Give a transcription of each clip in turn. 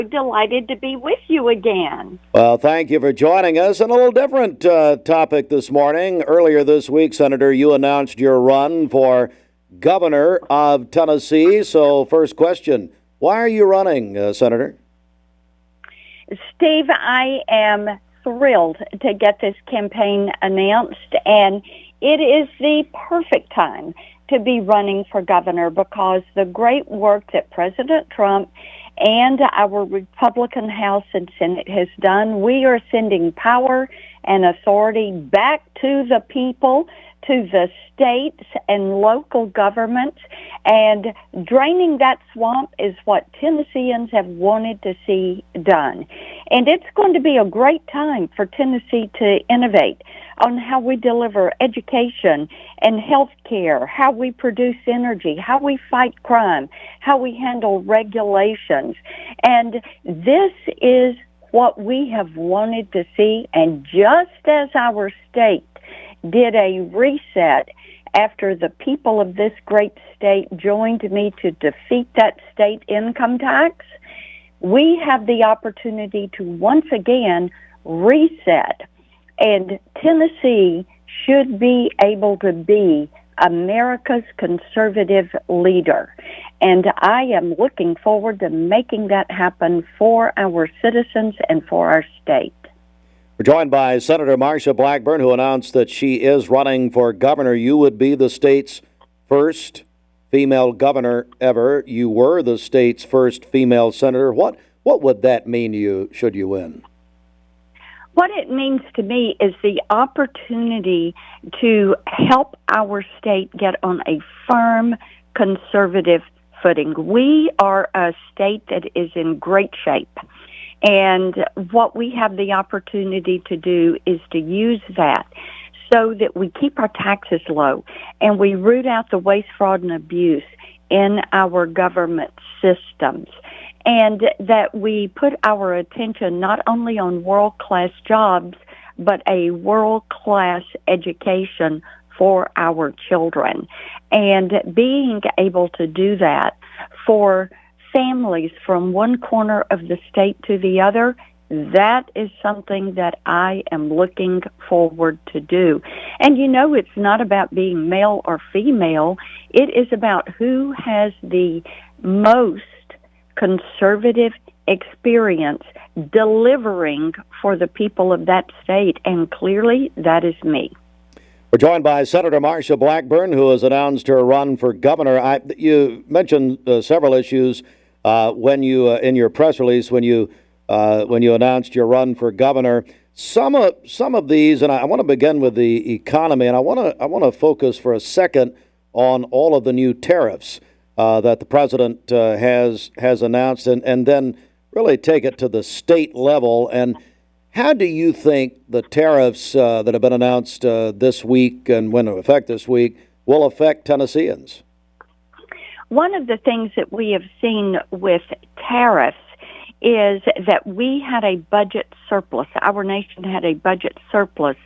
Delighted to be with you again. Well, thank you for joining us. And a little different topic this morning. Earlier this week, Senator, you announced your run for governor of Tennessee. So, first question, why are you running, Senator? Steve, I am thrilled to get this campaign announced, and it is the perfect time to be running for governor because the great work that President Trump and our Republican House and Senate has done, we are sending power and authority back to the people, to the states and local governments, and draining that swamp is what Tennesseans have wanted to see done. And it's going to be a great time for Tennessee to innovate on how we deliver education and health care, how we produce energy, how we fight crime, how we handle regulations. And this is what we have wanted to see. And just as our state did a reset after the people of this great state joined me to defeat that state income tax, we have the opportunity to once again reset. And Tennessee should be able to be America's conservative leader. And I am looking forward to making that happen for our citizens and for our state. We're joined by Senator Marsha Blackburn, who announced that she is running for governor. You would be the state's first female governor ever. You were the state's first female senator. What would that mean to you should you win? What it means to me is the opportunity to help our state get on a firm conservative footing. We are a state that is in great shape. And what we have the opportunity to do is to use that so that we keep our taxes low and we root out the waste, fraud, and abuse in our government systems, and that we put our attention not only on world-class jobs, but a world-class education for our children. And being able to do that for families from one corner of the state to the other, that is something that I am looking forward to do. And you know, it's not about being male or female. It is about who has the most conservative experience delivering for the people of that state. And clearly, that is me. We're joined by Senator Marsha Blackburn, who has announced her run for governor. You mentioned several issues when you in your press release when you announced your run for governor. Some of these, and I want to begin with the economy, and I want to focus for a second on all of the new tariffs that the president has announced, and then really take it to the state level. And how do you think the tariffs that have been announced this week and went into effect this week will affect Tennesseans? One of the things that we have seen with tariffs is that we had a budget surplus. Our nation had a budget surplus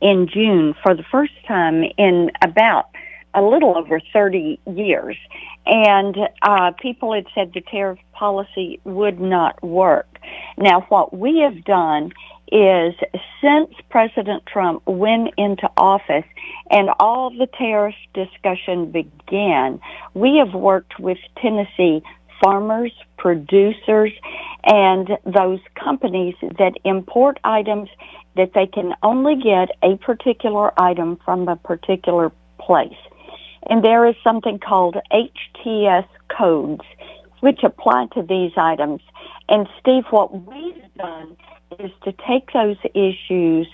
in June for the first time in about a little over 30 years. And people had said the tariff policy would not work. Now, what we have done is since President Trump went into office and all the tariff discussion began, we have worked with Tennessee farmers, producers, and those companies that import items that they can only get a particular item from a particular place. And there is something called HTS codes which apply to these items. And Steve, what we've done is to take those issues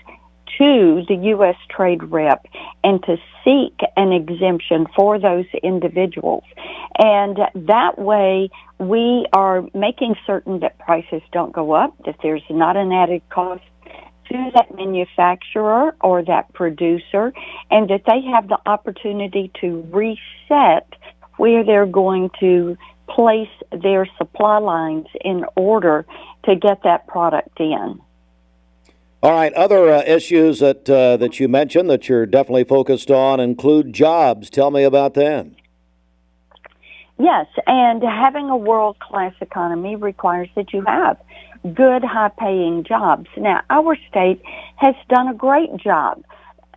to the U.S. Trade Rep and to seek an exemption for those individuals. And that way we are making certain that prices don't go up, that there's not an added cost to that manufacturer or that producer, and that they have the opportunity to reset where they're going to place their supply lines in order to get that product in. All right. Other issues that you mentioned that you're definitely focused on include jobs. Tell me about that. Yes, and having a world-class economy requires that you have good, high-paying jobs. Now, our state has done a great job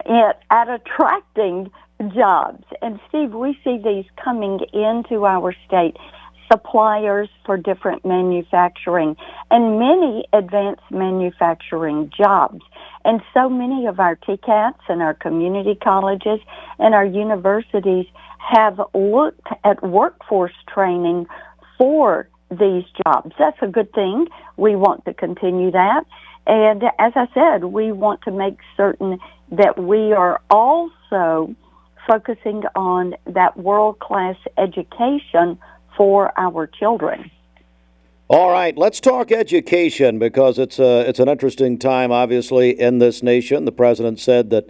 at attracting jobs. And Steve, we see these coming into our state, suppliers for different manufacturing and many advanced manufacturing jobs. And so many of our TCATs and our community colleges and our universities have looked at workforce training for these jobs. That's a good thing. We want to continue that. And as I said, we want to make certain that we are also focusing on that world-class education for our children. All right, let's talk education because it's an interesting time, obviously, in this nation. The president said that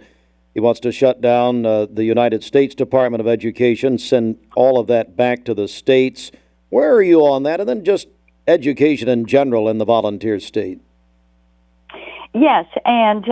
he wants to shut down the United States Department of Education, send all of that back to the states. Where are you on that? And then just education in general in the volunteer state. Yes, and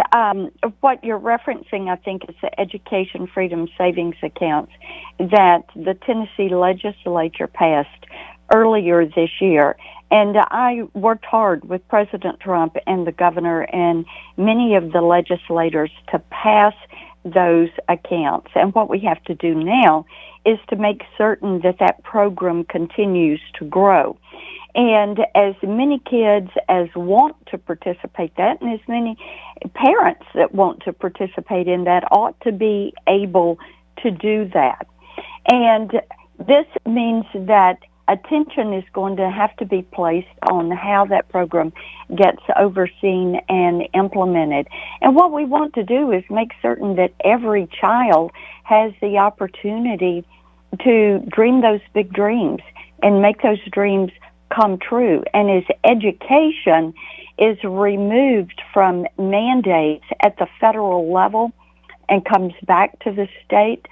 what you're referencing, I think, is the Education Freedom Savings Accounts that the Tennessee legislature passed earlier this year. And I worked hard with President Trump and the governor and many of the legislators to pass those accounts. And what we have to do now is to make certain that that program continues to grow. And as many kids as want to participate that, and as many parents that want to participate in that ought to be able to do that. And this means that attention is going to have to be placed on how that program gets overseen and implemented. And what we want to do is make certain that every child has the opportunity to dream those big dreams and make those dreams come true. And as education is removed from mandates at the federal level and comes back to the state,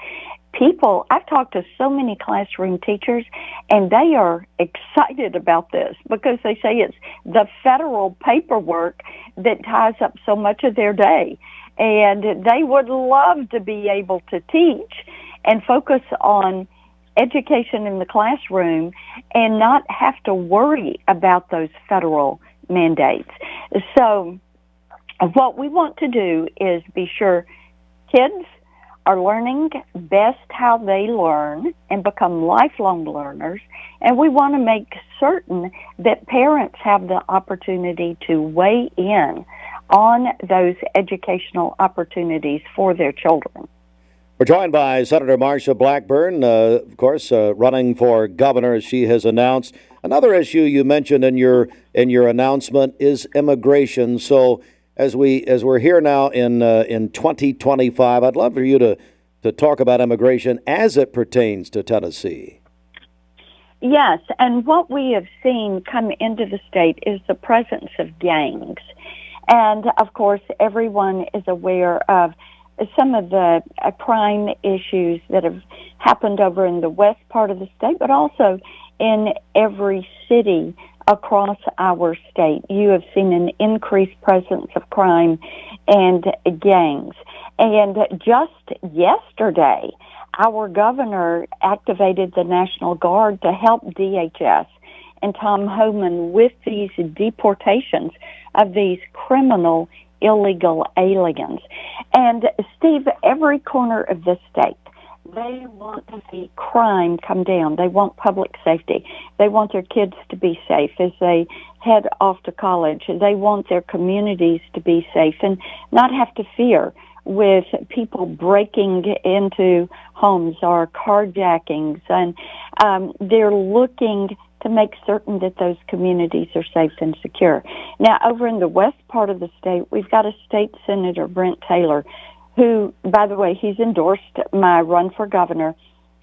I've talked to so many classroom teachers, and they are excited about this because they say it's the federal paperwork that ties up so much of their day. And they would love to be able to teach and focus on education in the classroom and not have to worry about those federal mandates. So what we want to do is be sure kids are learning best how they learn and become lifelong learners. And we want to make certain that parents have the opportunity to weigh in on those educational opportunities for their children. We're joined by Senator Marsha Blackburn, of course, running for governor, as she has announced. Another issue you mentioned in your announcement is immigration. So as we're here now in 2025, I'd love for you to talk about immigration as it pertains to Tennessee. Yes, and what we have seen come into the state is the presence of gangs. And, of course, everyone is aware of some of the crime issues that have happened over in the west part of the state, but also in every city across our state. You have seen an increased presence of crime and gangs. And just yesterday, our governor activated the National Guard to help DHS and Tom Homan with these deportations of these criminal illegal aliens. And Steve, every corner of this state, they want to see crime come down. They want public safety. They want their kids to be safe as they head off to college. They want their communities to be safe and not have to fear with people breaking into homes or carjackings. And they're looking to make certain that those communities are safe and secure. Now, over in the west part of the state, we've got a state senator, Brent Taylor, who, by the way, he's endorsed my run for governor.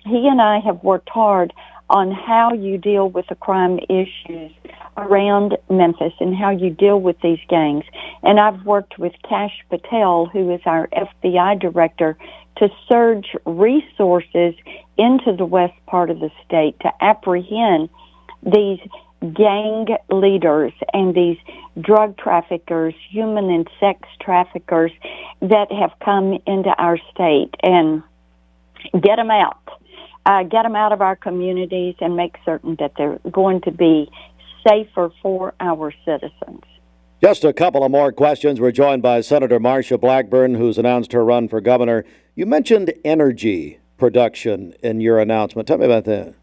He and I have worked hard on how you deal with the crime issues around Memphis and how you deal with these gangs. And I've worked with Kash Patel, who is our FBI director, to surge resources into the west part of the state to apprehend these gang leaders and these drug traffickers, human and sex traffickers that have come into our state and get them out. get them out of our communities and make certain that they're going to be safer for our citizens. Just a couple of more questions. We're joined by Senator Marsha Blackburn, who's announced her run for governor. You mentioned energy production in your announcement. Tell me about that.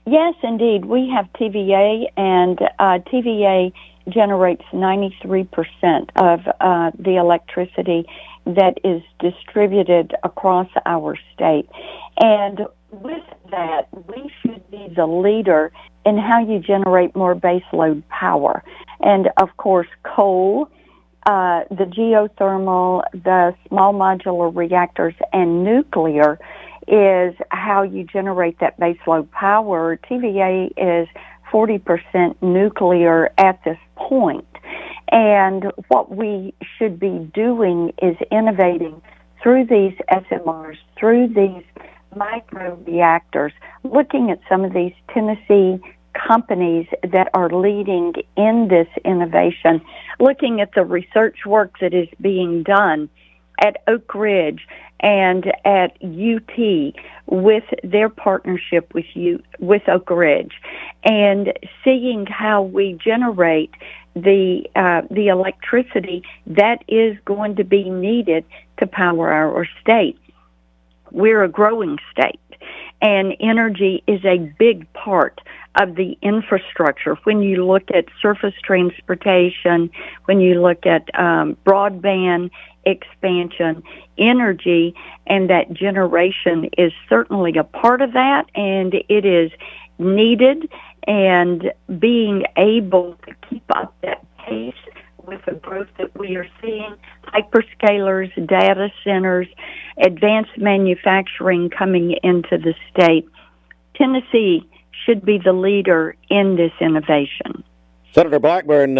Yes, indeed. We have TVA, and TVA generates 93% of the electricity that is distributed across our state. And with that, we should be the leader in how you generate more baseload power. And, of course, coal, the geothermal, the small modular reactors, and nuclear is how you generate that baseload power. TVA is 40% nuclear at this point. And what we should be doing is innovating through these SMRs, through these micro reactors, looking at some of these Tennessee companies that are leading in this innovation, looking at the research work that is being done at Oak Ridge and at UT with their partnership with Oak Ridge, and seeing how we generate the electricity that is going to be needed to power our state. We're a growing state, and energy is a big part of the infrastructure. When you look at surface transportation, when you look at broadband expansion, energy and that generation is certainly a part of that, and it is needed, and being able to keep up that pace with the growth that we are seeing, hyperscalers, data centers, advanced manufacturing coming into the state. Tennessee should be the leader in this innovation. Senator Blackburn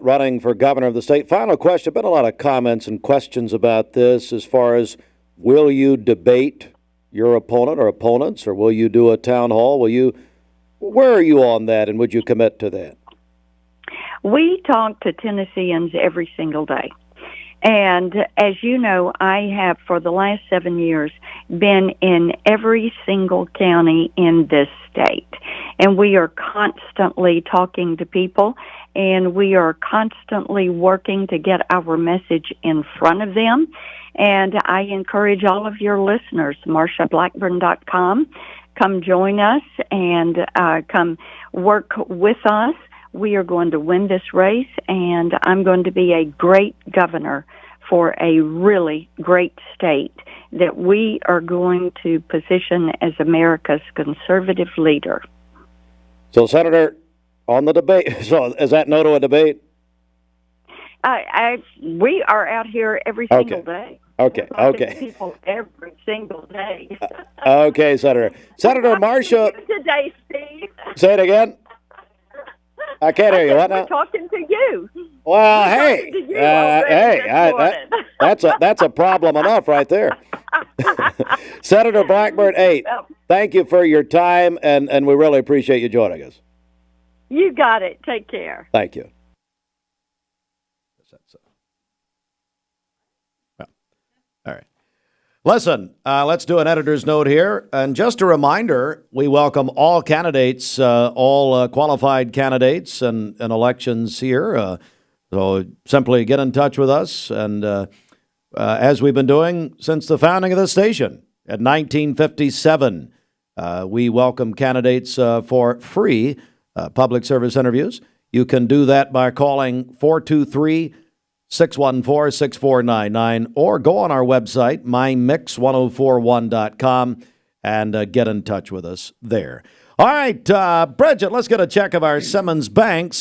running for governor of the state. Final question. Been a lot of comments and questions about this as far as, will you debate your opponent or opponents, or will you do a town hall? Where are you on that, and would you commit to that? We talk to Tennesseans every single day. And as you know, I have for the last 7 years been in every single county in this state. And we are constantly talking to people, and we are constantly working to get our message in front of them. And I encourage all of your listeners, MarshaBlackburn.com, come join us and come work with us. We are going to win this race, and I'm going to be a great governor for a really great state that we are going to position as America's conservative leader. So, Senator, on the debate, so is that no to a debate? We are out here every single day. Okay. People every single day. Okay, Senator. Senator Marsha. Today, Steve. Say it again. I can't hear you. What now? We're talking to you. Well, that's a problem enough right there. Senator Blackburn, thank you for your time, and we really appreciate you joining us. You got it. Take care. Thank you. Well, all right. Listen, let's do an editor's note here. And just a reminder, we welcome all candidates, all qualified candidates in elections here. So simply get in touch with us. And as we've been doing since the founding of the station in 1957, we welcome candidates for free public service interviews. You can do that by calling 423-614-6499 or go on our website, mymix1041.com, and get in touch with us there. All right, Bridget, let's get a check of our Simmons Bank.